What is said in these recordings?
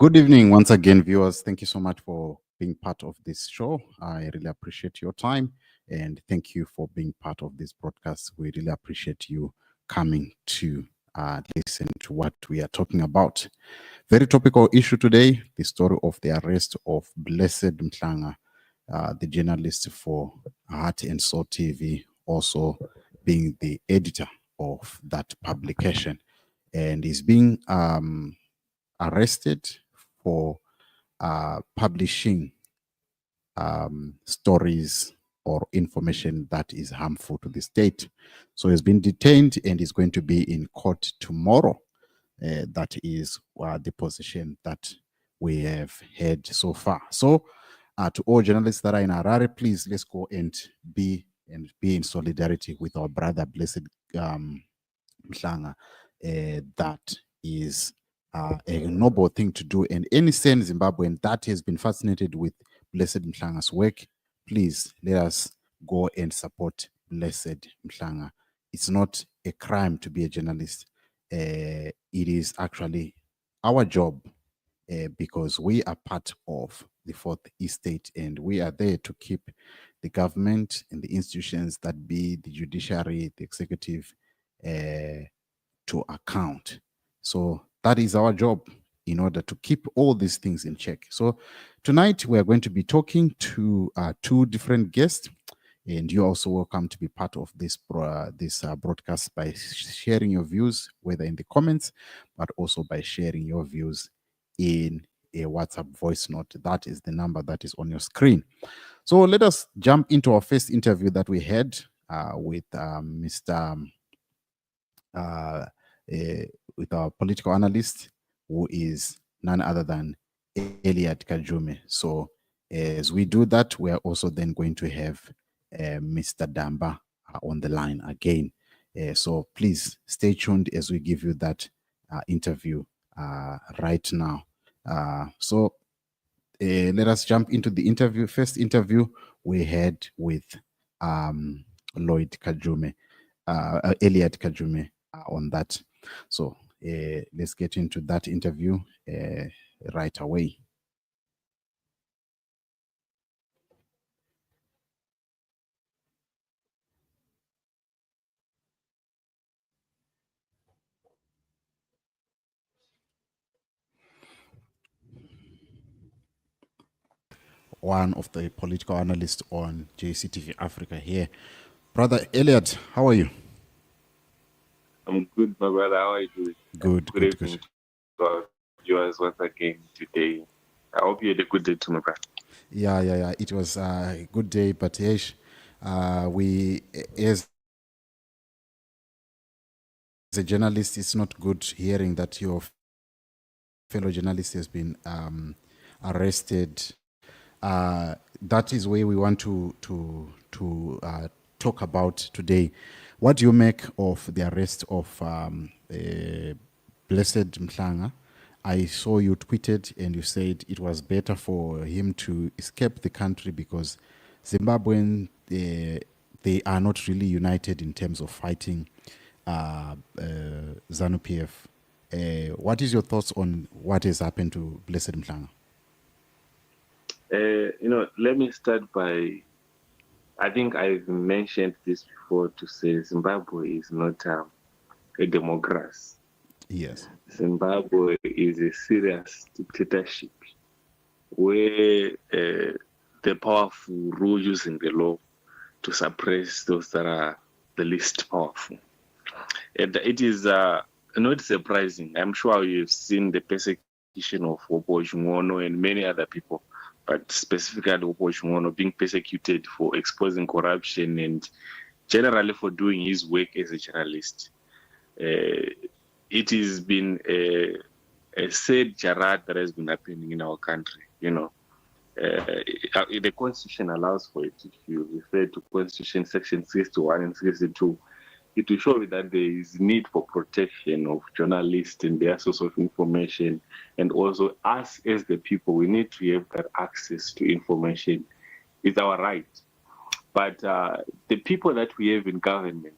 Good evening once again, viewers. Thank you so much for being part of this show. I really appreciate your time and thank you for being part of this broadcast. We really appreciate you coming to listen to what we are talking about. Very topical issue today, the story of the arrest of Blessed Mhlanga, the journalist for Heart and Soul TV, also being the editor of that publication. And he's being arrested for publishing stories or information that is harmful to the state. So he's been detained and is going to be in court tomorrow. That is the position that we have had so far. So to all journalists that are in Harare, please let's go and be in solidarity with our brother Blessed Mhlanga. That is a noble thing to do. And any sane Zimbabwean that has been fascinated with Blessed Mhlanga's work, please let us go and support Blessed Mhlanga. It's not a crime to be a journalist. It is actually our job because we are part of the fourth estate and we are there to keep the government and the institutions that be the judiciary, the executive, to account. So that is our job in order to keep all these things in check. So tonight we are going to be talking to two different guests, and you're also welcome to be part of this broadcast by sharing your views, whether in the comments, but also by sharing your views in a WhatsApp voice note. That is the number that is on your screen. So let us jump into our first interview that we had with Mr. With our political analyst, who is none other than Elliot Kajume. So as we do that, we are also then going to have Mr. Damba on the line again. So please stay tuned as we give you that interview right now. So let us jump into the interview. First interview we had with Lloyd Kajume, Elliot Kajume on that. So let's get into that interview right away. One of the political analysts on JCTV Africa here. Brother Elliot, how are you? I'm good, my brother. How are you doing? Good, Good good, evening good. to our viewers once again today. I hope you had a good day too, my brother. Yeah. It was a good day, but yes, we as a journalist, it's not good hearing that your fellow journalist has been arrested. That is where we want to talk about today. What do you make of the arrest of Blessed Mhlanga? I saw you tweeted and you said it was better for him to escape the country because Zimbabwean they are not really united in terms of fighting ZANU-PF. What is your thoughts on what has happened to Blessed Mhlanga? Let me start by, I think I've mentioned this before to say Zimbabwe is not a democracy. Yes. Zimbabwe is a serious dictatorship where the powerful rule using the law to suppress those that are the least powerful. And it is not surprising. I'm sure you've seen the persecution of Opo Chung'ono and many other people, but specifically Opo Chung'ono being persecuted for exposing corruption and generally for doing his work as a journalist. It has been a sad charade that has been happening in our country. The Constitution allows for it. If you refer to Constitution Section 61 and 62, it will show that there is need for protection of journalists and their source of information, and also us as the people, we need to have that access to information. It's our right. But the people that we have in government,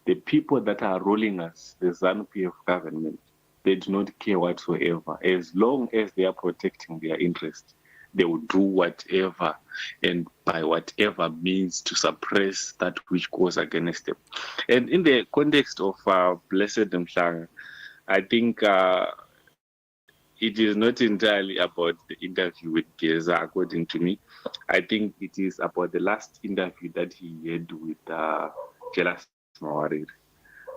the people that are ruling us, the ZANU-PF government, they do not care whatsoever. As long as they are protecting their interest, they will do whatever and by whatever means to suppress that which goes against them. And in the context of Blessed Mhlanga, I think it is not entirely about the interview with Geza, according to me. I think it is about the last interview that he had with Jealous Mawariri.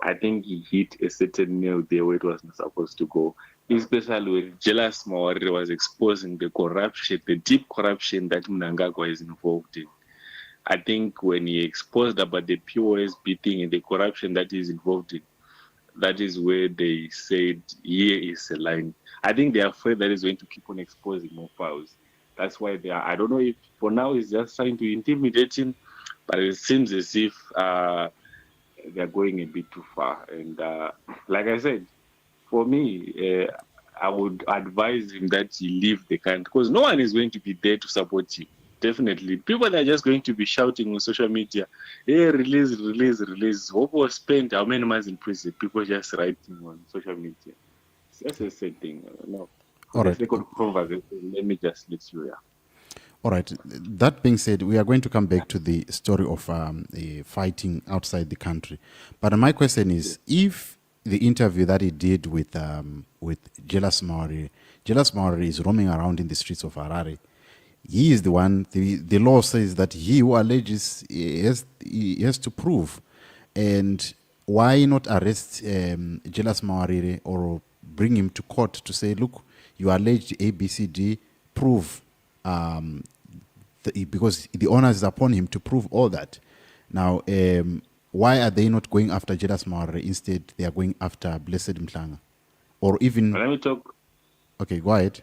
I think he hit a certain nail there where it was not supposed to go, especially when Jealous Mawariri was exposing the corruption, the deep corruption that Mnangagwa is involved in. I think when he exposed about the POSB thing and the corruption that he's involved in, that is where they said, here is a line. I think they are afraid that is going to keep on exposing more files. That's why they are, I don't know if for now he's just trying to intimidate him, but it seems as if they're going a bit too far. And like I said, for me, I would advise him that he leave the country because no one is going to be there to support him. Definitely. People are just going to be shouting on social media, hey, release, release, release. Hope was spent how many months in prison? People just writing on social media. That's a sad thing. No. All right. Let me just let you, All right. That being said, we are going to come back to the story of fighting outside the country. But my question is, if the interview that he did with Jealous Mawariri is roaming around in the streets of Harare, he is the one, the law says that he who alleges he has to prove. And why not arrest Jealous Mawariri or bring him to court to say, look, you alleged ABCD, prove, because the onus is upon him to prove all that. Now, why are they not going after Jealous Mawariri? Instead, they are going after Blessed Mhlanga? Or even... Let me talk. Okay, go ahead.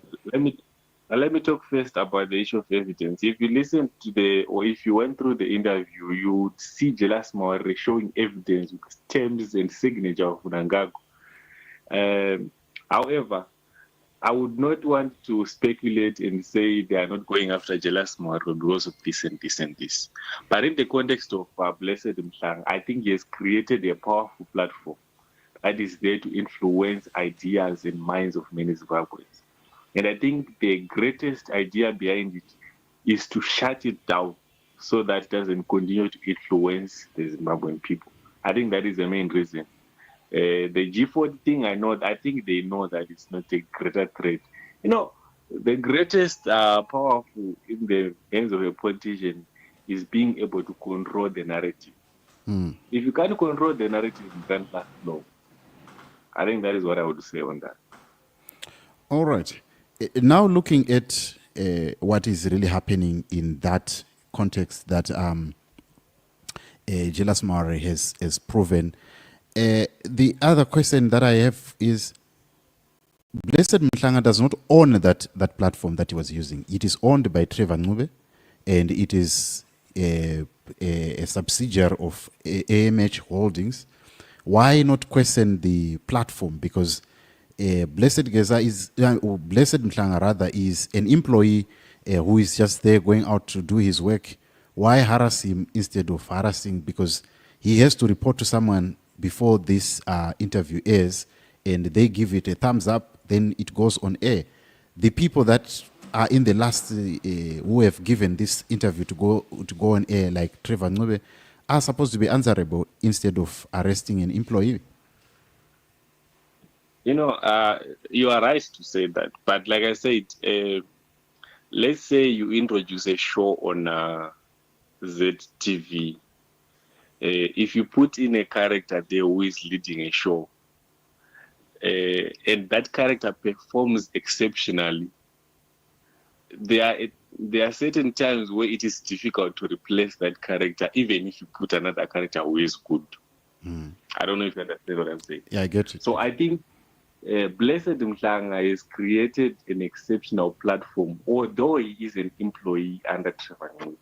Let me talk first about the issue of evidence. If you listen to or if you went through the interview, you would see Jealous Mawariri showing evidence with stamps and signature of Mnangagwa. However, I would not want to speculate and say they are not going after Jealous Mawariri because of this and this and this. But in the context of Blessed Mhlanga, I think he has created a powerful platform that is there to influence ideas and minds of many Zimbabweans. And I think the greatest idea behind it is to shut it down so that it doesn't continue to influence the Zimbabwean people. I think that is the main reason. The G40 thing, I think they know that it's not a greater threat. You know, the greatest powerful in the hands of a politician is being able to control the narrative. If you can't control the narrative, you can't last long. I think that is what I would say on that. All right. Now looking at what is really happening in that context that Jealous Mawariri has proven, the other question that I have is, Blessed Mhlanga does not own that platform that he was using. It is owned by Trevor Ncube, and it is a subsidiary of AMH Holdings. Why not question the platform? Because Blessed Mhlanga rather is an employee who is just there going out to do his work. Why harass him instead of harassing? Because he has to report to someone before this interview airs, and they give it a thumbs up, then it goes on air. The people that are in the last who have given this interview to go on air, like Trevor Ncube, are supposed to be answerable instead of arresting an employee. You know, you are right to say that. But like I said, let's say you introduce a show on ZTV. If you put in a character there who is leading a show, and that character performs exceptionally, there are certain times where it is difficult to replace that character, even if you put another character who is good. I don't know if you understand what I'm saying. Yeah, I get it. So I think Blessed Mhlanga has created an exceptional platform, although he is an employee under Trevor Ncube.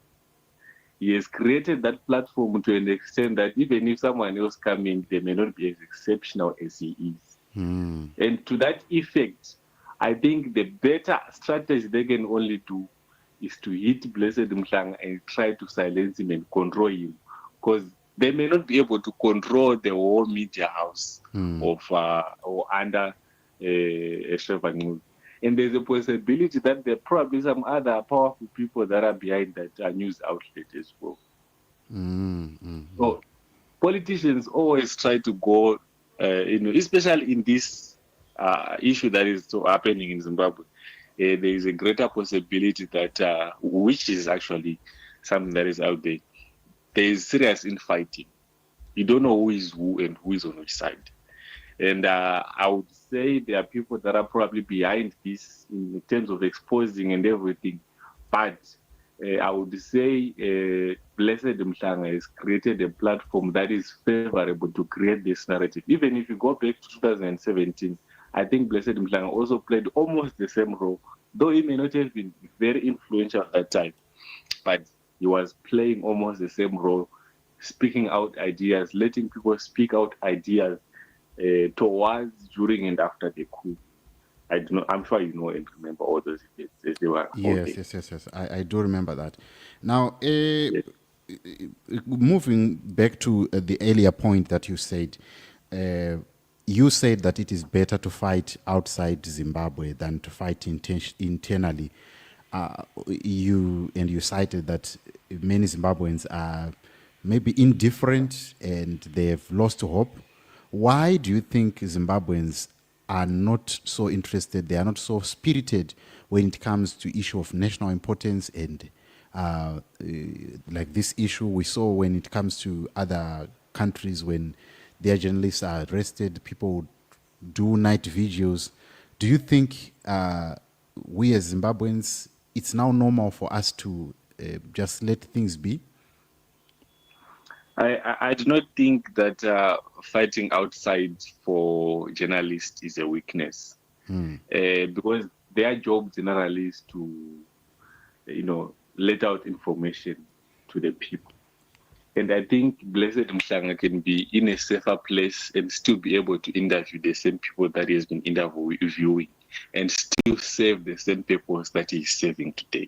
He has created that platform to an extent that even if someone else comes in, they may not be as exceptional as he is. And to that effect, I think the better strategy they can only do is to hit Blessed Mhlanga and try to silence him and control him, because they may not be able to control the whole media house of or under Trevor Ncube. And there's a possibility that there are probably some other powerful people that are behind that news outlet as well. So politicians always try to go, especially in this issue that is so happening in Zimbabwe. There is a greater possibility that, which is actually something that is out there, there is serious infighting. You don't know who is who and who is on which side. And I would say there are people that are probably behind this in terms of exposing and everything. But I would say Blessed Mhlanga has created a platform that is favorable to create this narrative. Even if you go back to 2017, I think Blessed Mhlanga also played almost the same role, though he may not have been very influential at that time, but he was playing almost the same role, speaking out ideas, letting people speak out ideas towards, during, and after the coup. I do not. I'm sure you know and remember all those events as they were. Yes. I do remember that. Now, Yes. moving back to the earlier point that you said that it is better to fight outside Zimbabwe than to fight internally. You cited that many Zimbabweans are maybe indifferent and they have lost hope. Why do you think Zimbabweans are not so interested, they are not so spirited when it comes to issue of national importance and like this issue we saw when it comes to other countries when their journalists are arrested, people do night vigils. Do you think we as Zimbabweans, it's now normal for us to just let things be? I do not think that fighting outside for journalists is a weakness, because their job generally is to, let out information to the people. And I think Blessed Mhlanga can be in a safer place and still be able to interview the same people that he has been interviewing and still serve the same purpose that he is serving today.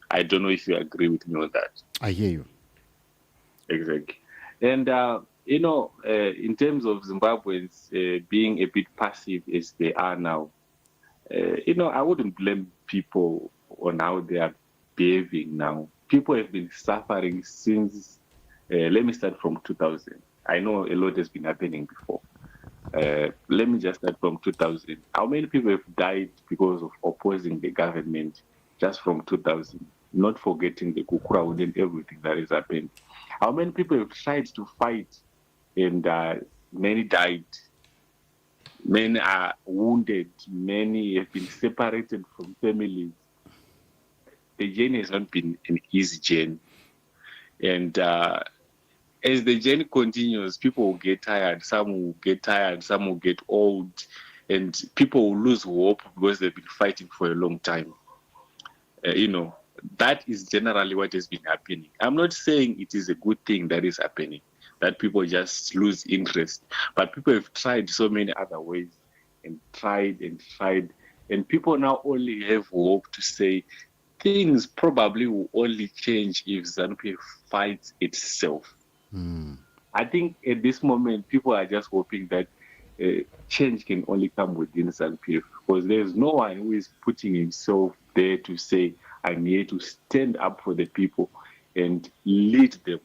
I don't know if you agree with me on that. I hear you. Exactly. And, in terms of Zimbabweans being a bit passive as they are now, I wouldn't blame people on how they are behaving now. People have been suffering since, let me start from 2000. I know a lot has been happening before. Let me just start from 2000. How many people have died because of opposing the government just from 2000? Not forgetting the Kukurawood and everything that has happened. How many people have tried to fight and many died? Many are wounded. Many have been separated from families. The journey has not been an easy journey. And as the journey continues, people will get tired. Some will get tired. Some will get old. And people will lose hope because they've been fighting for a long time. That is generally what has been happening. I'm not saying it is a good thing that is happening, that people just lose interest. But people have tried so many other ways and tried. And people now only have hope to say things probably will only change if ZANU-PF fights itself. I think at this moment, people are just hoping that change can only come within ZANU-PF, because there's no one who is putting himself there to say, I'm here to stand up for the people and lead them.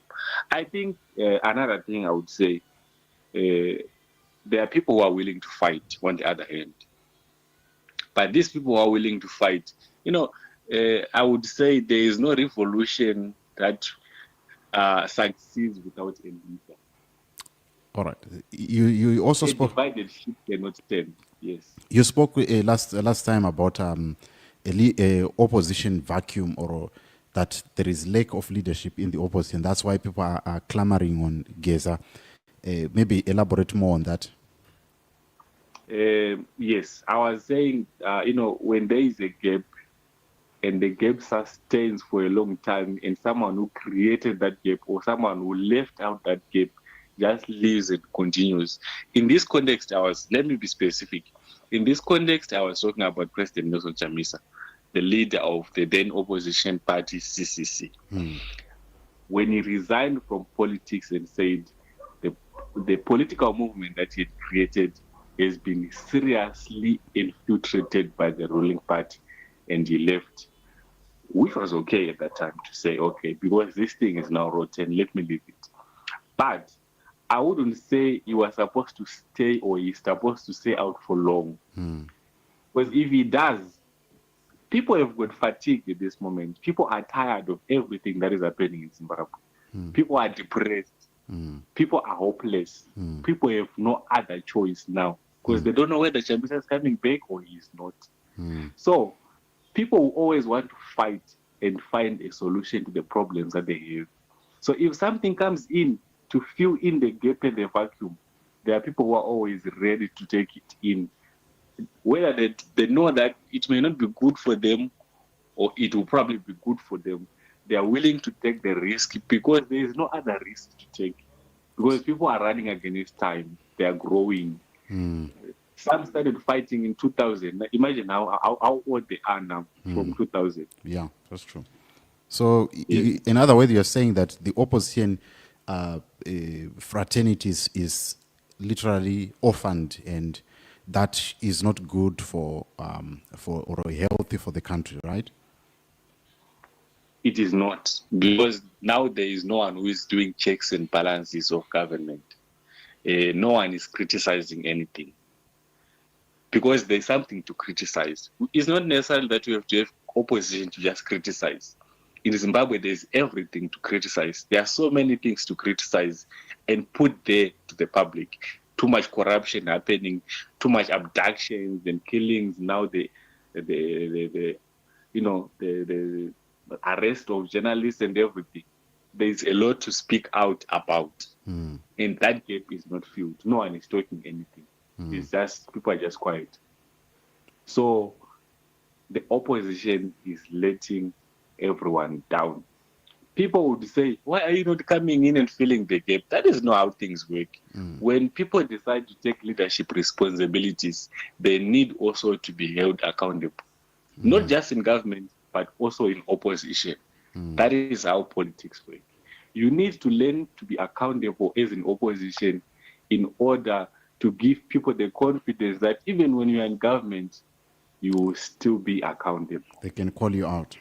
I think another thing I would say, there are people who are willing to fight on the other hand. But these people who are willing to fight, I would say there is no revolution that succeeds without a leader. All right. You also spoke. Divided ship cannot stand. Yes. You spoke last time about a opposition vacuum, or that there is lack of leadership in the opposition. That's why people are clamoring on Geza. Maybe elaborate more on that. Yes, I was saying, when there is a gap and the gap sustains for a long time, and someone who created that gap or someone who left out that gap just leaves and continues. In this context, let me be specific. In this context, I was talking about President Nelson Chamisa, the leader of the then opposition party, CCC. When he resigned from politics and said the political movement that he had created has been seriously infiltrated by the ruling party, and he left, which was okay at that time to say, okay, because this thing is now rotten, let me leave it. But I wouldn't say he was supposed to stay or he's supposed to stay out for long. Because if he does, people have got fatigue at this moment. People are tired of everything that is happening in Zimbabwe. People are depressed. People are hopeless. People have no other choice now because they don't know whether Chambisa is coming back or he is not. So people will always want to fight and find a solution to the problems that they have. So if something comes in to fill in the gap and the vacuum, there are people who are always ready to take it in. Whether they know that it may not be good for them or it will probably be good for them, they are willing to take the risk because there is no other risk to take. Because people are running against time, they are growing. Some started fighting in 2000. Imagine how old they are now from 2000. Yeah, that's true. So, in other words, you're saying that the opposition fraternities is literally orphaned, and that is not good for or healthy for the country, right? It is not, because now there is no one who is doing checks and balances of government. No one is criticizing anything because there's something to criticize. It's not necessarily that you have to have opposition to just criticize. In Zimbabwe, there's everything to criticize. There are so many things to criticize and put there to the public. Too much corruption happening, too much abductions and killings. Now the arrest of journalists and everything. There's a lot to speak out about. And that gap is not filled. No one is talking anything. It's just, people are just quiet. So the opposition is letting everyone down. People would say, why are you not coming in and filling the gap? That is not how things work. When people decide to take leadership responsibilities, they need also to be held accountable. Not just in government, but also in opposition. That is how politics work. You need to learn to be accountable as an opposition in order to give people the confidence that even when you're in government, you will still be accountable. They can call you out.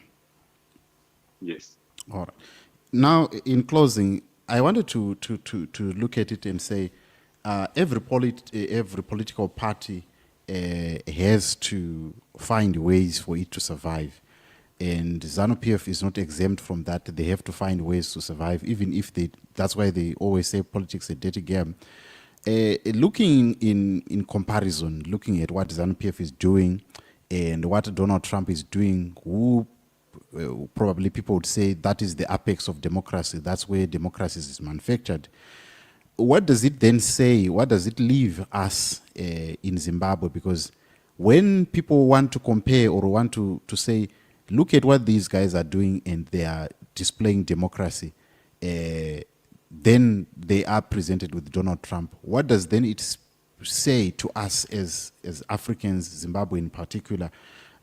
Yes. All right. Now, in closing, I wanted to look at it and say every political party has to find ways for it to survive. And ZANU-PF is not exempt from that. They have to find ways to survive, even if that's why they always say politics is a dirty game. Looking in comparison, looking at what ZANU-PF is doing and what Donald Trump is doing, probably people would say that is the apex of democracy. That's where democracy is manufactured. What does it then say? What does it leave us in Zimbabwe? Because when people want to compare or want to say, look at what these guys are doing and they are displaying democracy, then they are presented with Donald Trump. What does then it say to us as Africans, Zimbabwe in particular?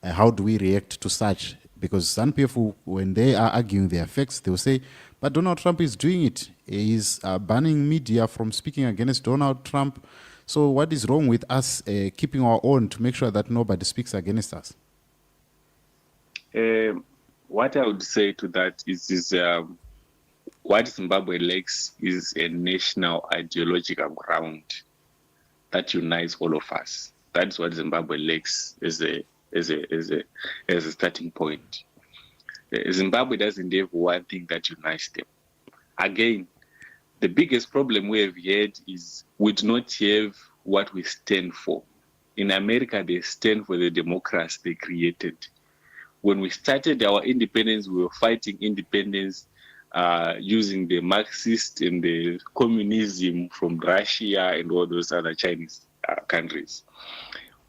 How do we react to such? Because some people, when they are arguing their facts, they will say, but Donald Trump is doing it. He's banning media from speaking against Donald Trump. So what is wrong with us keeping our own to make sure that nobody speaks against us? What I would say to that is what Zimbabwe lacks is a national ideological ground that unites all of us. That's what Zimbabwe lacks as a starting point. Zimbabwe doesn't have one thing that unites them. Again, the biggest problem we have had is we do not have what we stand for. In America, they stand for the democracy they created. When we started our independence, we were fighting independence using the Marxist and the communism from Russia and all those other Chinese countries.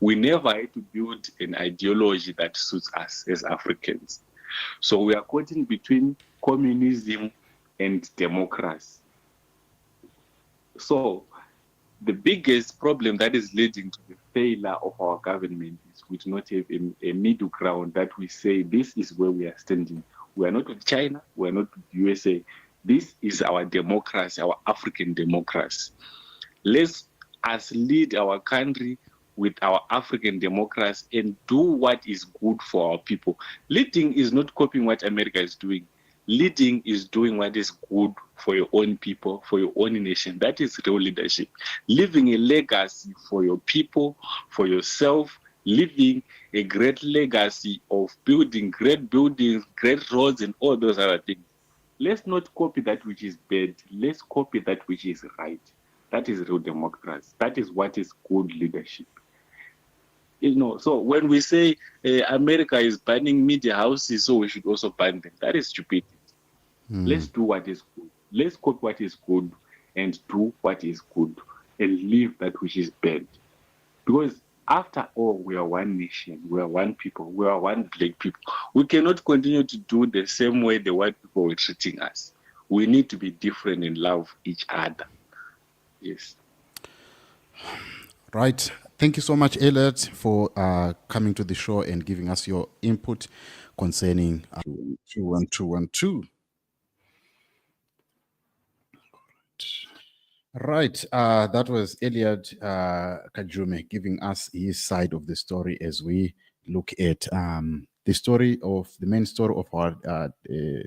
We never had to build an ideology that suits us as Africans. So we are caught in between communism and democracy. So the biggest problem that is leading to the failure of our government is we do not have a middle ground that we say this is where we are standing. We are not with China, we are not with USA. This is our democracy, our African democracy. Let's us lead our country with our African democracy and do what is good for our people. Leading is not copying what America is doing. Leading is doing what is good for your own people, for your own nation. That is real leadership. Leaving a legacy for your people, for yourself, leaving a great legacy of building great buildings, great roads, and all those other things. Let's not copy that which is bad. Let's copy that which is right. That is real democracy. That is what is good leadership. So when we say America is banning media houses, so we should also ban them, that is stupidity. Let's do what is good. Let's copy what is good and do what is good and leave that which is bad. Because after all, we are one nation, we are one people, we are one black people. We cannot continue to do the same way the white people were treating us. We need to be different and love each other. Yes. Right. Thank you so much, Elliot, for coming to the show and giving us your input concerning 21212. Right. That was Elliot Kajume giving us his side of the story as we look at the main story of our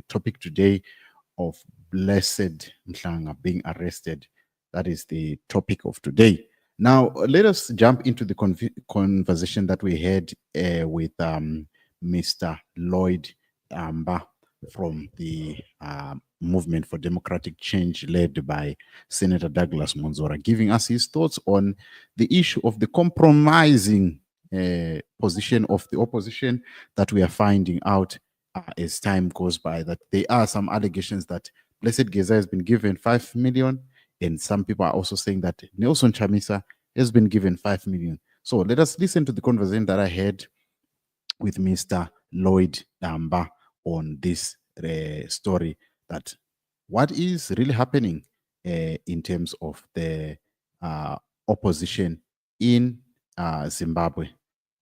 topic today of Blessed Mhlanga being arrested. That is the topic of today. Now, let us jump into the conversation that we had with Mr. Lloyd Amba from the Movement for Democratic Change led by Senator Douglas Monzora, giving us his thoughts on the issue of the compromising position of the opposition that we are finding out as time goes by, that there are some allegations that Blessed Geza has been given 5 million, and some people are also saying that Nelson Chamisa has been given 5 million. So let us listen to the conversation that I had with Mr. Lloyd Damba on this story, that what is really happening in terms of the opposition in Zimbabwe.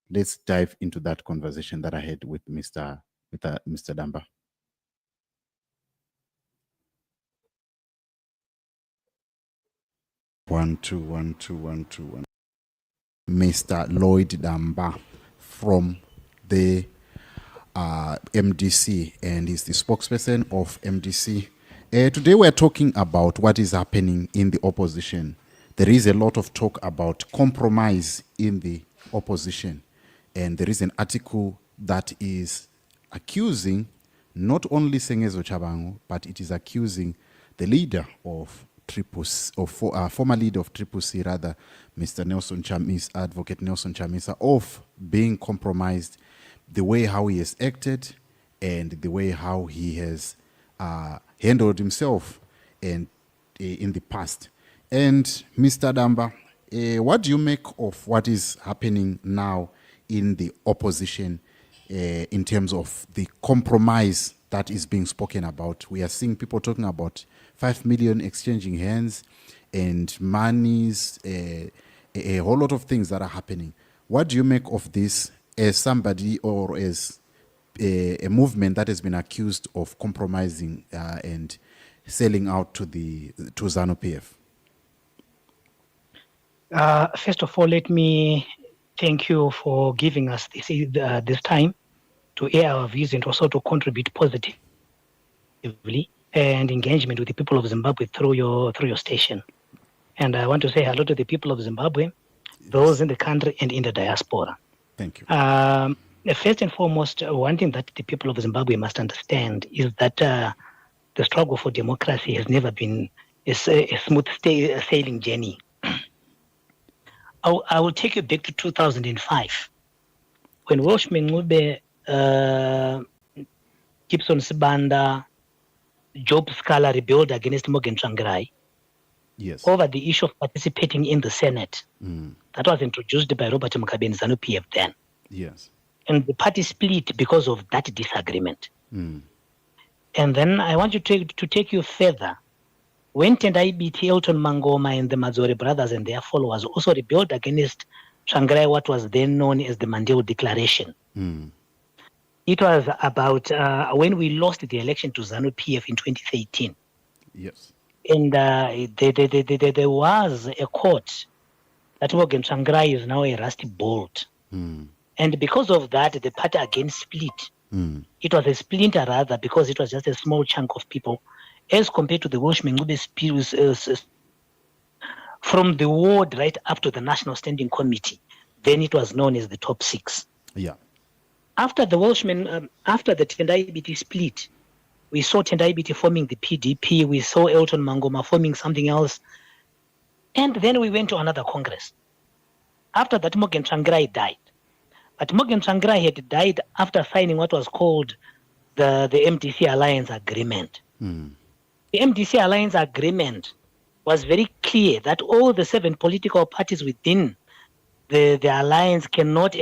Let's dive into that conversation that I had with Mr. Damba. One, two. Mr. Lloyd Damba from the MDC, and he's the spokesperson of MDC. Today we're talking about what is happening in the opposition. There is a lot of talk about compromise in the opposition, and there is an article that is accusing not only Sengezo Chabangu, but it is accusing the leader of former leader of Triple C, rather, Mr. Nelson Chamisa, Advocate Nelson Chamisa, of being compromised, the way how he has acted and the way how he has handled himself and in the past. And Mr. Damba, what do you make of what is happening now in the opposition in terms of the compromise that is being spoken about? We are seeing people talking about 5 million exchanging hands and monies, a whole lot of things that are happening. What do you make of this as somebody or as a movement that has been accused of compromising and selling out to ZANU-PF? First of all, let me thank you for giving us this time to air our views and also to contribute positively and engagement with the people of Zimbabwe through your station. And I want to say hello to the people of Zimbabwe, those in the country and in the diaspora. Thank you. First and foremost, one thing that the people of Zimbabwe must understand is that the struggle for democracy has never been a smooth sailing journey. I will take you back to 2005, when Welshman Ngube, Gibson Sibanda, Job Scala rebelled against Morgan Tsvangirai. Yes. Over the issue of participating in the Senate. That was introduced by Robert Mugabe and ZANU-PF then. Yes. And the party split because of that disagreement. And then I want you to take you further. When Tendai BT, Elton Mangoma and the Mazore brothers and their followers also rebelled against Tsvangirai, what was then known as the Mandela Declaration. It was about when we lost the election to ZANU-PF in 2013. Yes. And there was a court that Morgan Tsvangirai is now a rusty bolt. And because of that, the party again split. It was a splinter rather, because it was just a small chunk of people, as compared to the Welsh Mngube from the ward right up to the National Standing Committee. Then it was known as the top six. Yeah. After the Welshmen, after the Tendai BT split, we saw Tendai BT forming the PDP. We saw Elton Mangoma forming something else. And then we went to another Congress. After that, Morgan Tsvangirai died. But Morgan Tsvangirai had died after signing what was called the MDC Alliance Agreement. The MDC Alliance Agreement was very clear that all the 7 political parties within the alliance cannot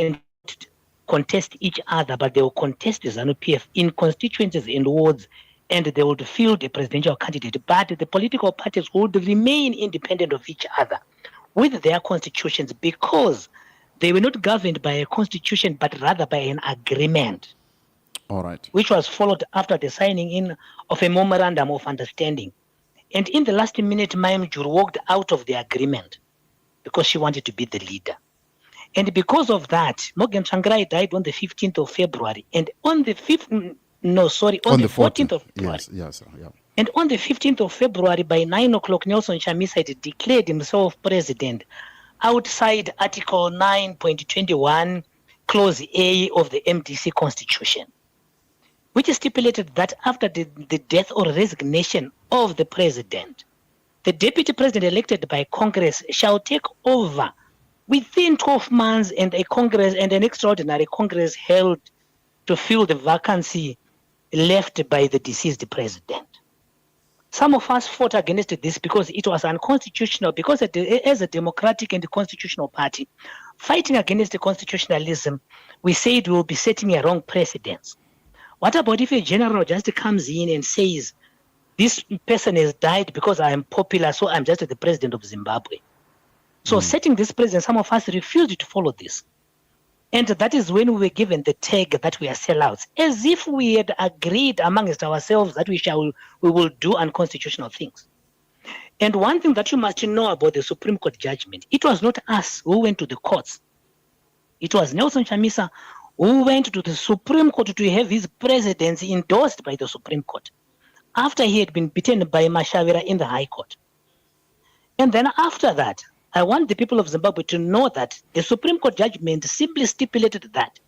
contest each other, but they will contest the ZANU-PF in constituencies and wards, and they would field a presidential candidate. But the political parties would remain independent of each other with their constitutions, because they were not governed by a constitution, but rather by an agreement. All right. Which was followed after the signing in of a memorandum of understanding. And in the last minute, Mayamjur walked out of the agreement because she wanted to be the leader. And because of that, Morgan Tsvangirai died on the 15th of February. And on the 14th of February. Yes, yeah. And on the 15th of February, by 9 o'clock, Nelson Chamisa had declared himself president outside Article 9.21, Clause A of the MDC Constitution, which stipulated that after the death or resignation of the president, the deputy president elected by Congress shall take over within 12 months, and a Congress and an extraordinary Congress held to fill the vacancy left by the deceased president. Some of us fought against this because it was unconstitutional, because as a democratic and constitutional party, fighting against the constitutionalism, we said we will be setting a wrong precedence. What about if a general just comes in and says, this person has died because I am popular, so I'm just the president of Zimbabwe? So setting this precedent, some of us refused to follow this. And that is when we were given the tag that we are sellouts, as if we had agreed amongst ourselves that we will do unconstitutional things. And one thing that you must know about the Supreme Court judgment, it was not us who went to the courts. It was Nelson Chamisa who went to the Supreme Court to have his presidency endorsed by the Supreme Court after he had been beaten by Mashavira in the High Court. And then after that, I want the people of Zimbabwe to know that the Supreme Court judgment simply stipulated that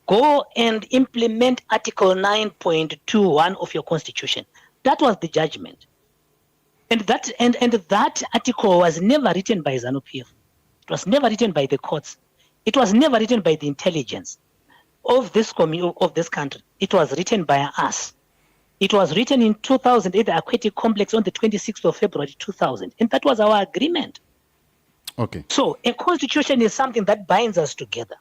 go and implement Article 9.21 of your constitution. That was the judgment. And that article was never written by ZANU-PF. It was never written by the courts. It was never written by the intelligence of this country. It was written by us. It was written in 2000 at the Aquatic Complex on the 26th of February 2000. And that was our agreement. Okay. So a constitution is something that binds us together.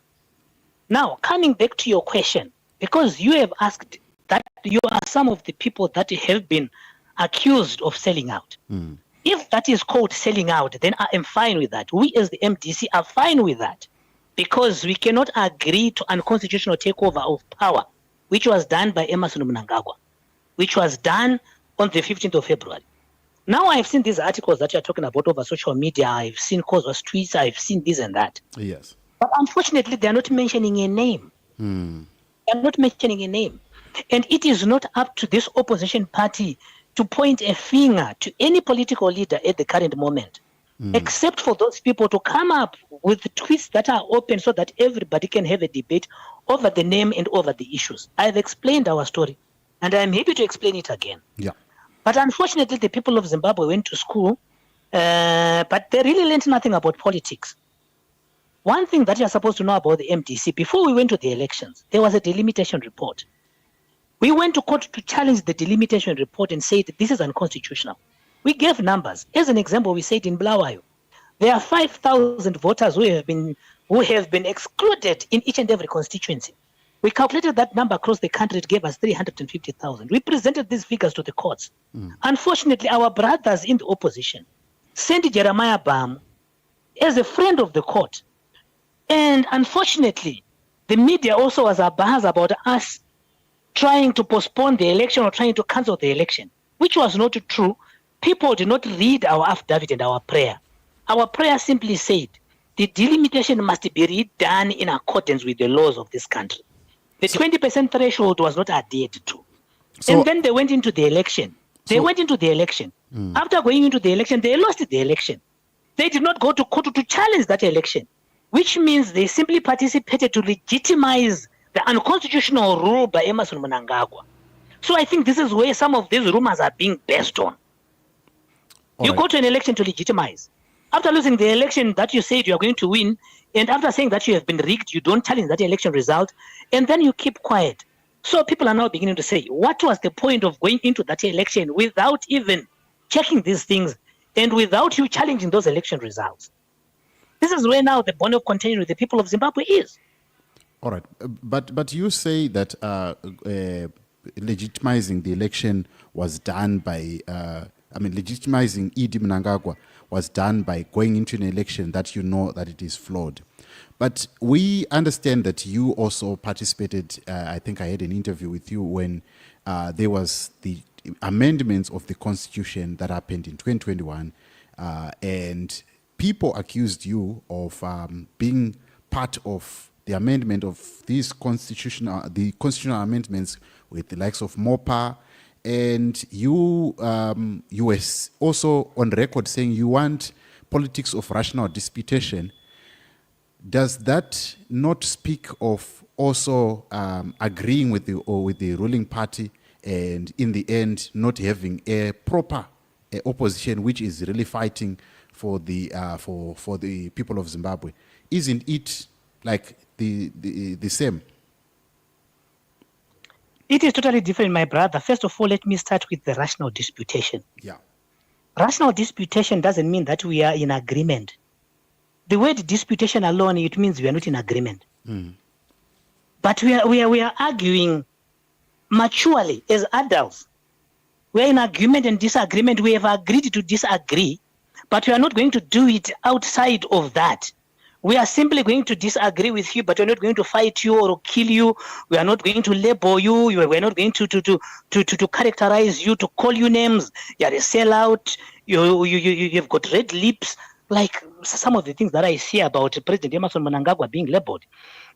Now, coming back to your question, because you have asked that you are some of the people that have been accused of selling out. If that is called selling out, then I am fine with that. We as the MDC are fine with that, because we cannot agree to unconstitutional takeover of power, which was done by Emmerson Mnangagwa, which was done on the 15th of February. Now I've seen these articles that you're talking about over social media. I've seen Kozwa's tweets. I've seen this and that. Yes. But unfortunately, they're not mentioning a name. They're not mentioning a name. And it is not up to this opposition party to point a finger to any political leader at the current moment, except for those people to come up with tweets that are open so that everybody can have a debate over the name and over the issues. I've explained our story, and I'm happy to explain it again. Yeah. But unfortunately, the people of Zimbabwe went to school, but they really learned nothing about politics. One thing that you're supposed to know about the MDC, before we went to the elections, there was a delimitation report. We went to court to challenge the delimitation report and said this is unconstitutional. We gave numbers. As an example, we said in Bulawayo, there are 5,000 voters who have been excluded in each and every constituency. We calculated that number across the country. It gave us 350,000. We presented these figures to the courts. Unfortunately, our brothers in the opposition sent Jeremiah Bam as a friend of the court. And unfortunately, the media also was abuzz about us trying to postpone the election or trying to cancel the election, which was not true. People did not read our affidavit and our prayer. Our prayer simply said, the delimitation must be redone in accordance with the laws of this country. The 20% threshold was not adhered to. And then they went into the election. After going into the election, they lost the election. They did not go to court to challenge that election, which means they simply participated to legitimize the unconstitutional rule by Emmerson Mnangagwa. So I think this is where some of these rumors are being based on. You go to an election to legitimize. After losing the election that you said you are going to win, and after saying that you have been rigged, you don't challenge that election result, and then you keep quiet. So people are now beginning to say, what was the point of going into that election without even checking these things and without you challenging those election results? This is where now the bone of contention with the people of Zimbabwe is. All right. But you say that legitimizing the election was done by, legitimizing Idi Mnangagwa was done by going into an election that you know that it is flawed. But we understand that you also participated, I think I had an interview with you when there was the amendments of the Constitution that happened in 2021, and people accused you of being part of the amendment of these constitutional amendments with the likes of MOPA, and you were also on record saying you want politics of rational disputation. Does that not speak of also agreeing with the ruling party, and in the end not having a proper opposition which is really fighting for the people of Zimbabwe? Isn't it like the same? It is totally different, my brother. First of all, let me start with the rational disputation. Yeah. Rational disputation doesn't mean that we are in agreement. The word disputation alone, it means we are not in agreement. But we are arguing maturely as adults. We are in agreement and disagreement. We have agreed to disagree, but we are not going to do it outside of that. We are simply going to disagree with you, but we're not going to fight you or kill you. We are not going to label you. We're not going to characterize you, to call you names. You're a sellout. You've got red lips. Like some of the things that I see about President Emmerson Mnangagwa being labeled.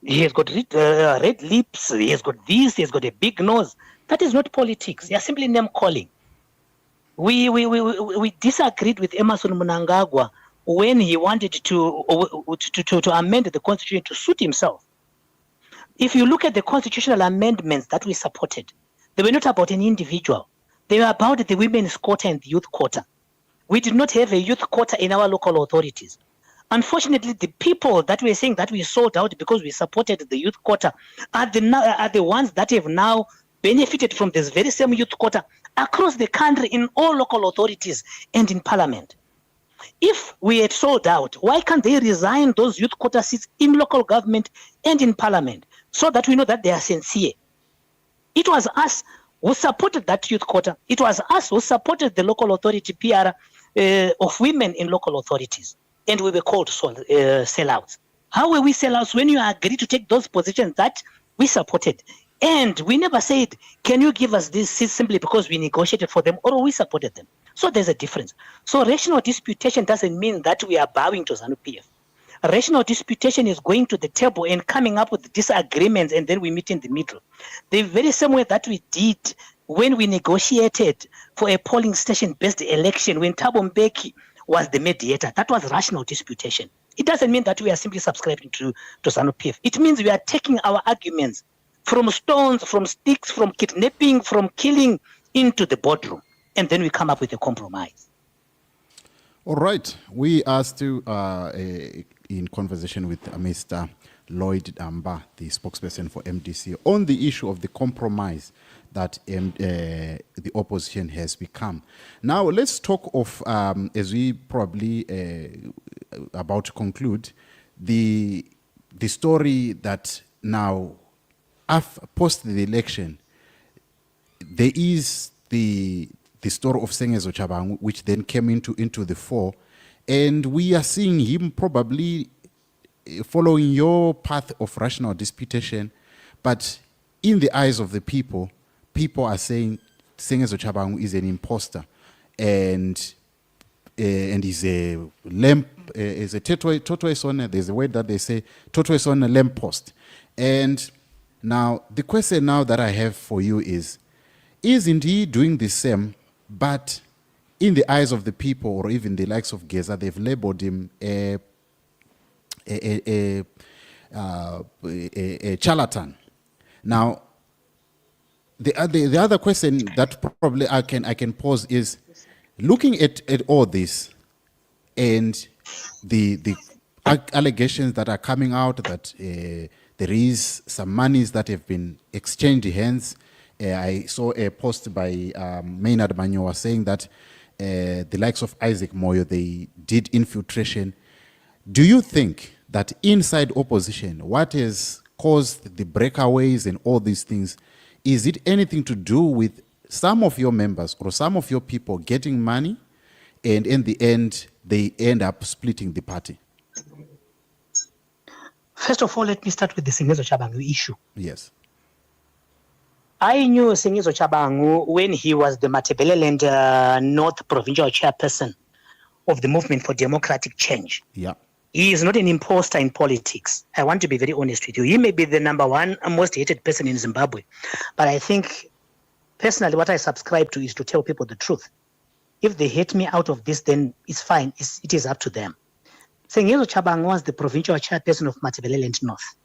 He has got red lips. He has got this. He has got a big nose. That is not politics. They are simply name calling. We disagreed with Emmerson Mnangagwa when he wanted to amend the constitution to suit himself. If you look at the constitutional amendments that we supported, they were not about an individual. They were about the women's quota and the youth quota. We did not have a youth quota in our local authorities. Unfortunately, the people that were saying that we sold out because we supported the youth quota are the ones that have now benefited from this very same youth quota across the country in all local authorities and in parliament. If we had sold out, why can't they resign those youth quota seats in local government and in parliament so that we know that they are sincere? It was us who supported that youth quota. It was us who supported the local authority PR of women in local authorities. And we were called sellouts. How were we sellouts when you agreed to take those positions that we supported? And we never said, can you give us this seat simply because we negotiated for them or we supported them? So there's a difference. So rational disputation doesn't mean that we are bowing to ZANU-PF. Rational disputation is going to the table and coming up with disagreements, and then we meet in the middle. The very same way that we did when we negotiated for a polling station-based election, when Thabo Mbeki was the mediator. That was rational disputation. It doesn't mean that we are simply subscribing to ZANU-PF. It means we are taking our arguments from stones, from sticks, from kidnapping, from killing into the boardroom. And then we come up with a compromise. All right. We are still in conversation with Mr. Lloyd Damba, the spokesperson for MDC, on the issue of the compromise that the opposition has become. Now, let's talk of, as we probably about to conclude, the story that now, post the election, there is the story of Sengezo Chabangu, which then came into the fore, and we are seeing him probably following your path of rational disputation, but in the eyes of the people are saying Sengezo Chabangu is an imposter, and and is a lamp, is a tortoise on. There's a word that they say, tortoise on a lamp post. And now the question now that I have for you is indeed doing the same, but in the eyes of the people, or even the likes of Geza, they've labeled him a charlatan. Now, the other question that probably I can pose is, looking at all this and the allegations that are coming out that there is some monies that have been exchanged hands. I saw a post by Maynard Manyoa saying that the likes of Isaac Moyo, they did infiltration. Do you think that inside opposition, what has caused the breakaways and all these things, is it anything to do with some of your members or some of your people getting money, and in the end, they end up splitting the party? First of all, let me start with the Sengezo Chabangu issue. Yes. I knew Sengezo Chabangu when he was the Matabeleland North Provincial Chairperson of the Movement for Democratic Change. Yeah. He is not an imposter in politics. I want to be very honest with you. He may be the number one most hated person in Zimbabwe. But I think, personally, what I subscribe to is to tell people the truth. If they hate me out of this, then it's fine. It is up to them. Sengezo Chabangu was the provincial chairperson of Matabeleland North.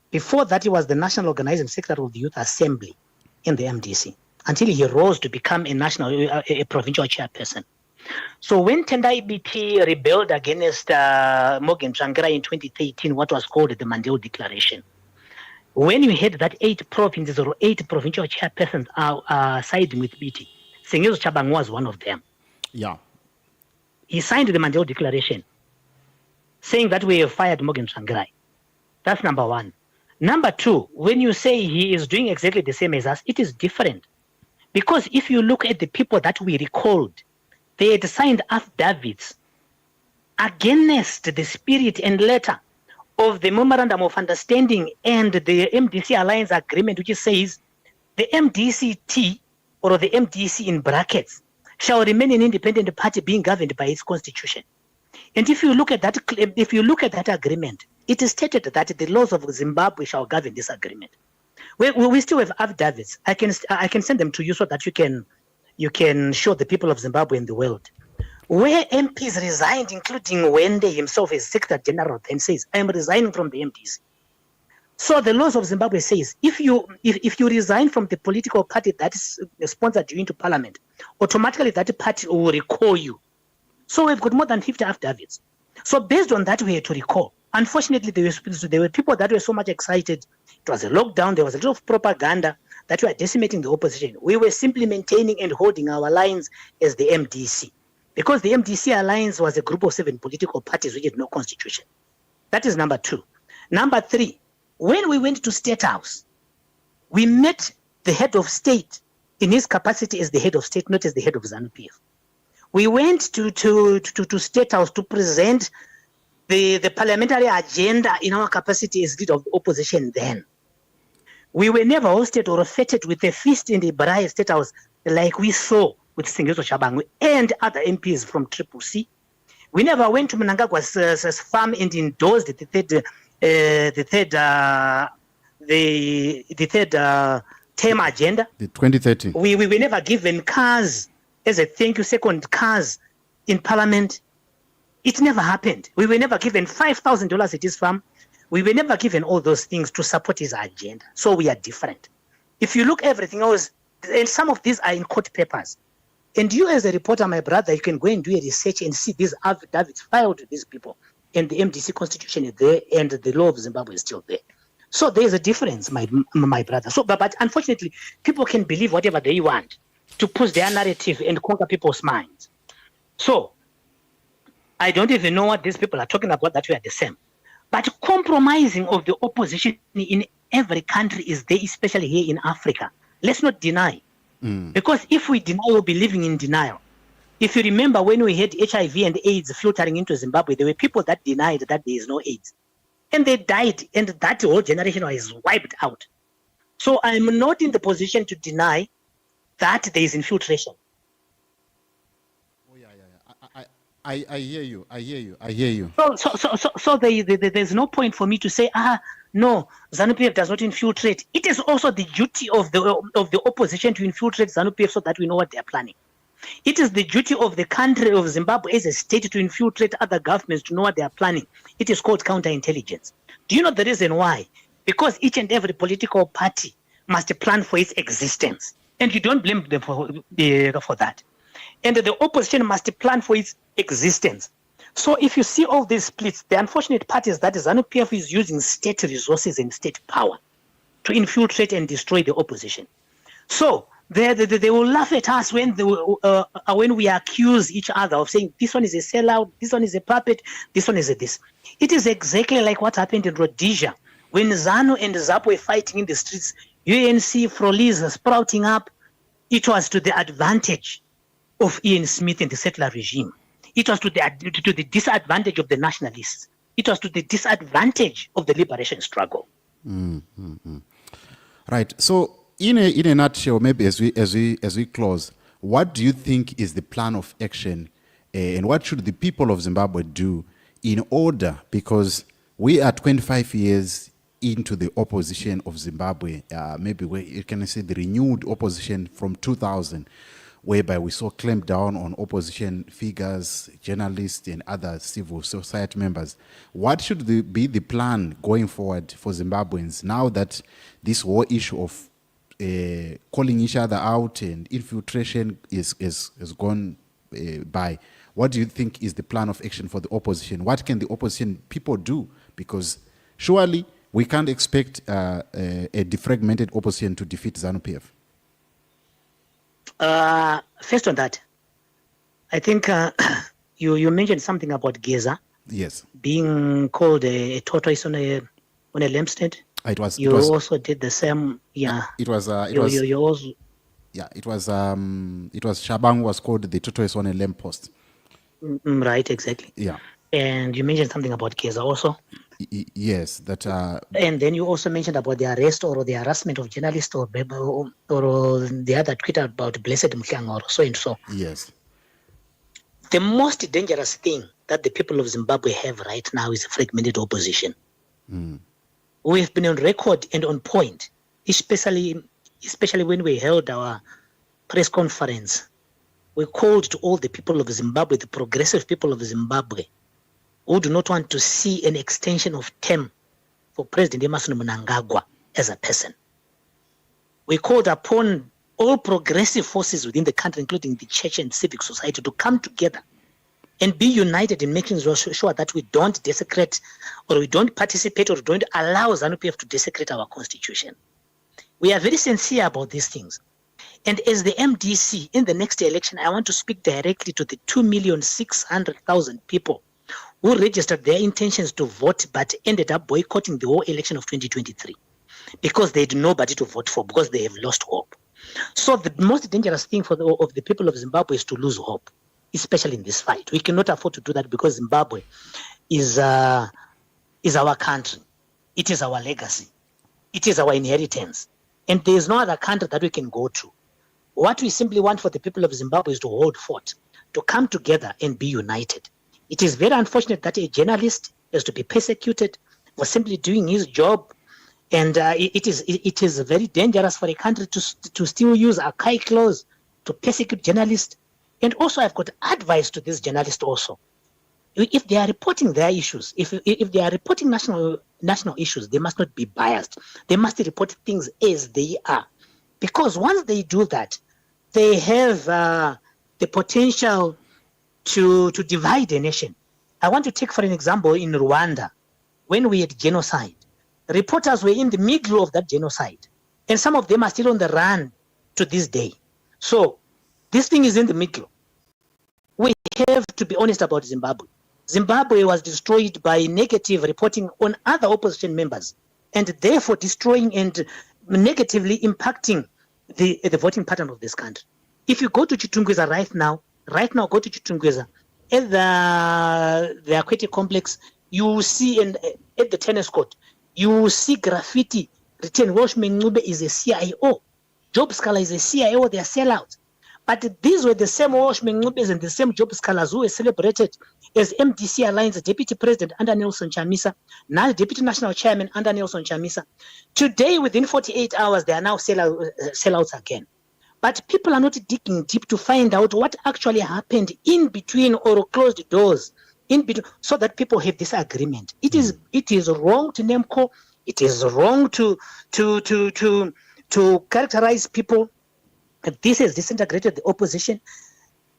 Before that, he was the National Organizing Secretary of the Youth Assembly in the MDC, until he rose to become a provincial chairperson. So when Tendai BT rebelled against Morgan Tsvangirai in 2013, what was called the Mandela Declaration, when you had that 8 provinces or 8 provincial chairpersons are siding with BT, Sengezo Chabangu was one of them. Yeah. He signed the Mandela Declaration saying that we have fired Morgan Tsvangirai. That's number one. Number two, when you say he is doing exactly the same as us, it is different. Because if you look at the people that we recalled, they had signed affidavits against the spirit and letter of the Memorandum of Understanding and the MDC Alliance Agreement, which says the MDCT, or the MDC in brackets, shall remain an independent party being governed by its constitution. And if you look at that agreement, it is stated that the laws of Zimbabwe shall govern this agreement. We still have affidavits. I can send them to you so that you can show the people of Zimbabwe and the world, where MPs resigned, including Wende himself as Secretary General, and says, I am resigning from the MDC. So the laws of Zimbabwe says, if you resign from the political party that sponsored you into parliament, automatically that party will recall you. So we've got more than 50 affidavits. So based on that, we had to recall. Unfortunately, there were people that were so much excited. It was a lockdown. There was a lot of propaganda that we are decimating the opposition. We were simply maintaining and holding our lines as the MDC, because the MDC alliance was a group of 7 political parties which had no constitution. That is number 2. Number 3, when we went to State House, we met the head of state in his capacity as the head of state, not as the head of ZANU-PF. We went to State House to present the parliamentary agenda in our capacity as leader of the opposition then. We were never hosted or feted with a feast in the Baraya State House like we saw with Sengezo Chabangu and other MPs from Triple C. We never went to Mnangagwa's farm and endorsed the third term agenda. The 2030. We were never given cars as a thank you, second cars in Parliament. It never happened. We were never given $5,000 at his farm. We were never given all those things to support his agenda. So we are different. If you look everything else, and some of these are in court papers. And you as a reporter, my brother, you can go and do a research and see these affidavits filed to these people. And the MDC constitution is there and the law of Zimbabwe is still there. So there is a difference, my brother. So, but unfortunately, people can believe whatever they want to push their narrative and conquer people's minds. So I don't even know what these people are talking about, that we are the same. But compromising of the opposition in every country is there, especially here in Africa. Let's not deny. Because if we deny, we'll be living in denial. If you remember when we had HIV and AIDS filtering into Zimbabwe, there were people that denied that there is no AIDS. And they died, and that whole generation was wiped out. So I'm not in the position to deny that there is infiltration. Oh, yeah. I hear you. I hear you. So there's no point for me to say, no, ZANU-PF does not infiltrate. It is also the duty of the opposition to infiltrate ZANU-PF so that we know what they are planning. It is the duty of the country of Zimbabwe as a state to infiltrate other governments to know what they are planning. It is called counterintelligence. Do you know the reason why? Because each and every political party must plan for its existence. And you don't blame them for that. And the opposition must plan for its existence. So if you see all these splits, the unfortunate part is that ZANU-PF is using state resources and state power to infiltrate and destroy the opposition. So they will laugh at us when we accuse each other of saying this one is a sellout, this one is a puppet, this one is a this. It is exactly like what happened in Rhodesia when ZANU and ZAP were fighting in the streets. UNC, Frolies sprouting up. It was to the advantage of Ian Smith and the settler regime. It was to the disadvantage of the nationalists. It was to the disadvantage of the liberation struggle. Right. So, in a nutshell, maybe as we close, what do you think is the plan of action, and what should the people of Zimbabwe do in order? Because we are 25 years into the opposition of Zimbabwe. Maybe you can say the renewed opposition from 2000. Whereby we saw clamp down on opposition figures, journalists, and other civil society members. What should be the plan going forward for Zimbabweans now that this whole issue of calling each other out and infiltration is gone by? What do you think is the plan of action for the opposition? What can the opposition people do? Because surely we can't expect a defragmented opposition to defeat ZANU-PF. First on that, I think you mentioned something about Geza. Yes. Being called a tortoise on a lampstand. It was. You also did the same. Yeah. It was. You also. Yeah. It was. Shabang was called the tortoise on a lamppost. Right. Exactly. Yeah. And you mentioned something about Geza also. Yes, that. And then you also mentioned about the arrest or the harassment of journalists or the other tweet about Blessed Mhlanga or so and so. Yes. The most dangerous thing that the people of Zimbabwe have right now is a fragmented opposition. We have been on record and on point, especially when we held our press conference. We called to all the people of Zimbabwe, the progressive people of Zimbabwe, who do not want to see an extension of term for President Emmerson Mnangagwa as a person. We called upon all progressive forces within the country, including the church and civic society, to come together and be united in making sure that we don't desecrate or we don't participate or don't allow ZANU-PF to desecrate our constitution. We are very sincere about these things. And as the MDC in the next election, I want to speak directly to the 2,600,000 people who registered their intentions to vote but ended up boycotting the whole election of 2023 because they had nobody to vote for, because they have lost hope. So the most dangerous thing of the people of Zimbabwe is to lose hope, especially in this fight. We cannot afford to do that because Zimbabwe is our country. It is our legacy. It is our inheritance. And there is no other country that we can go to. What we simply want for the people of Zimbabwe is to hold fort, to come together and be united. It is very unfortunate that a journalist has to be persecuted for simply doing his job. And it is very dangerous for a country to still use archaic laws to persecute journalists. And also, I've got advice to these journalists also. If they are reporting their issues, if they are reporting national issues, they must not be biased. They must report things as they are. Because once they do that, they have the potential to divide a nation. I want to take, for an example, in Rwanda, when we had genocide, reporters were in the middle of that genocide, and some of them are still on the run to this day. So this thing is in the middle. We have to be honest about Zimbabwe. Zimbabwe was destroyed by negative reporting on other opposition members, and therefore destroying and negatively impacting the voting pattern of this country. If you go to Chitungwiza right now, go to Chitungwiza at the aquatic complex, you will see, and at the tennis court, you will see graffiti written, Welshman Ncube is a CIO. Job Scala is a CIO, they are sellouts. But these were the same Oshmengubes and the same job scholars who were celebrated as MDC Alliance Deputy President under Nelson Chamisa, now Deputy National Chairman under Nelson Chamisa. Today, within 48 hours, they are now sellouts again. But people are not digging deep to find out what actually happened in between or closed doors, in between, so that people have this agreement. It is wrong to name call. It is wrong to characterize people. This has disintegrated the opposition.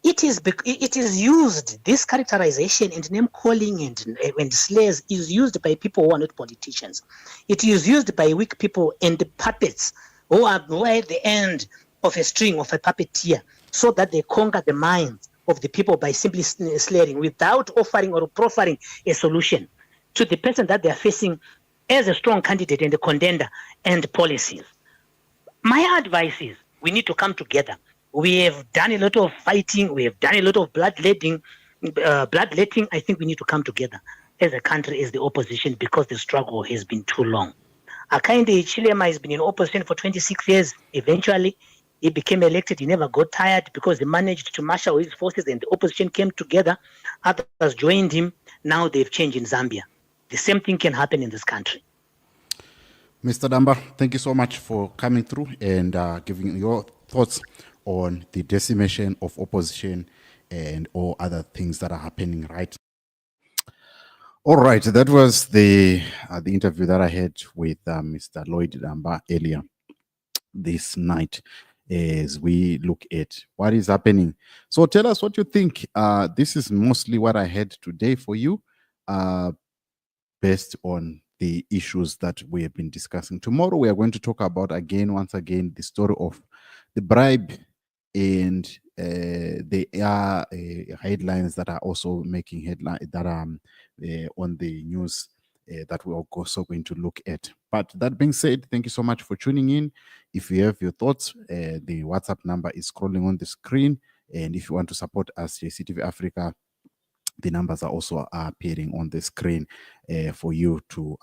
It is used, this characterization and name calling and slurs is used by people who are not politicians. It is used by weak people and the puppets who are at the end of a string of a puppeteer, so that they conquer the minds of the people by simply slurring without offering or proffering a solution to the person that they are facing as a strong candidate and a contender and policies. My advice is we need to come together. We have done a lot of fighting. We have done a lot of bloodletting. I think we need to come together as a country, as the opposition, because the struggle has been too long. Akainde Chilema has been in opposition for 26 years. Eventually, he became elected. He never got tired because he managed to marshal his forces and the opposition came together. Others joined him. Now they've changed in Zambia. The same thing can happen in this country. Mr. Damba, thank you so much for coming through and giving your thoughts on the decimation of opposition and all other things that are happening right. All right, that was the interview that I had with Mr. Lloyd Damba earlier this night as we look at what is happening. So tell us what you think. This is mostly what I had today for you, based on the issues that we have been discussing. Tomorrow we are going to talk about once again the story of the bribe, and there are headlines that are also making headlines that are on the news that we're also going to look at. But that being said, thank you so much for tuning in. If you have your thoughts, the WhatsApp number is scrolling on the screen, and if you want to support us, JCTV Africa, the numbers are also appearing on the screen for you to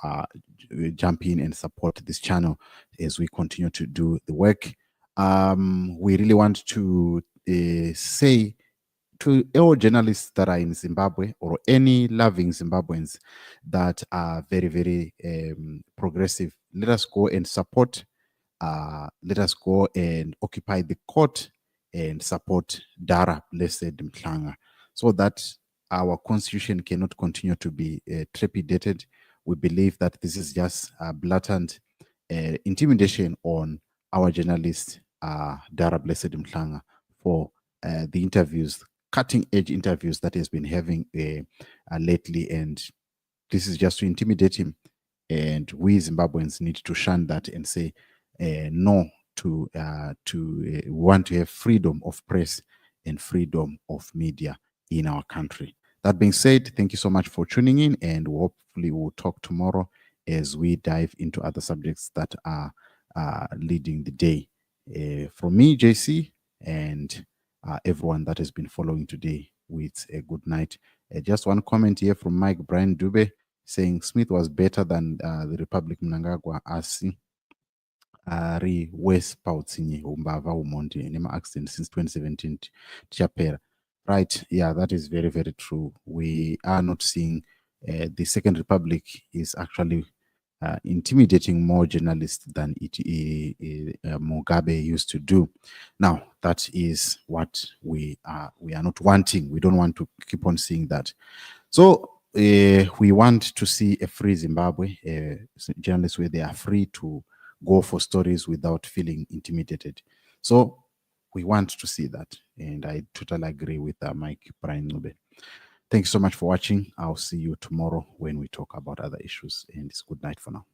jump in and support this channel as we continue to do the work. We really want to say to all journalists that are in Zimbabwe, or any loving Zimbabweans that are very, very progressive, let us go and support. Let us go and occupy the court and support Dara Blessed Mhlanga, so that our constitution cannot continue to be trepidated. We believe that this is just a blatant intimidation on our journalist, Dara Blessed Mhlanga, for the interviews, cutting edge interviews that he's been having lately. And this is just to intimidate him. And we Zimbabweans need to shun that and say no to want to have freedom of press and freedom of media in our country. That being said, thank you so much for tuning in, and hopefully we'll talk tomorrow as we dive into other subjects that are leading the day. From me, JC, and everyone that has been following today, with a good night. Just one comment here from Mike Brian Dube saying Smith was better than the Republic Mnangagwa asi ari West Pautsinye umbava umonde nema accident since 2017 tichapera. Right, yeah, that is very, very true. We are not seeing the Second Republic is actually intimidating more journalists than Mugabe used to do. Now, that is what we are not wanting. We don't want to keep on seeing that. So we want to see a free Zimbabwe, journalists where they are free to go for stories without feeling intimidated. So we want to see that, and I totally agree with Mike Brian Nube. Thanks so much for watching. I'll see you tomorrow when we talk about other issues, and it's good night for now.